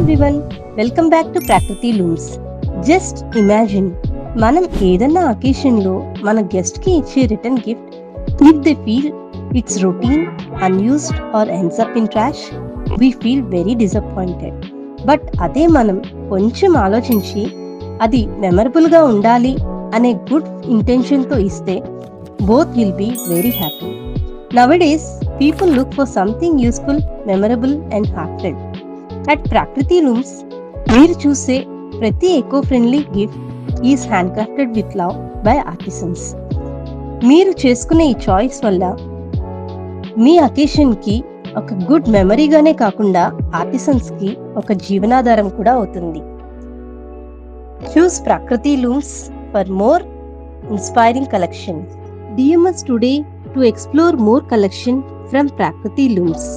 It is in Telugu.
Everyone, welcome back to Prakruti Looms. Just imagine, మనం ఏదన్నా అకేషన్లో మన గెస్ట్కి ఇచ్చే return gift, if they feel it's routine, unused or ends up in trash, we feel very disappointed. But అదే మనం కొంచెం ఆలోచించి అది మెమరబుల్గా ఉండాలి అనే గుడ్ ఇంటెన్షన్తో ఇస్తే both will be very happy. Nowadays, people look for something useful, memorable and heartfelt. At Prakriti Looms, మీరు చూసే ప్రతి eco-friendly gift is handcrafted with love by artisans. మీరు చేసుకునే ఈ చాయిస్ వల్ల మీ అకేషన్కి ఒక గుడ్ మెమరీగానే కాకుండా ఆర్టిసన్స్కి ఒక జీవనాధారం కూడా అవుతుంది. చూస్ Prakriti Looms for more inspiring collection. DM us today to explore more collection from Prakriti Looms.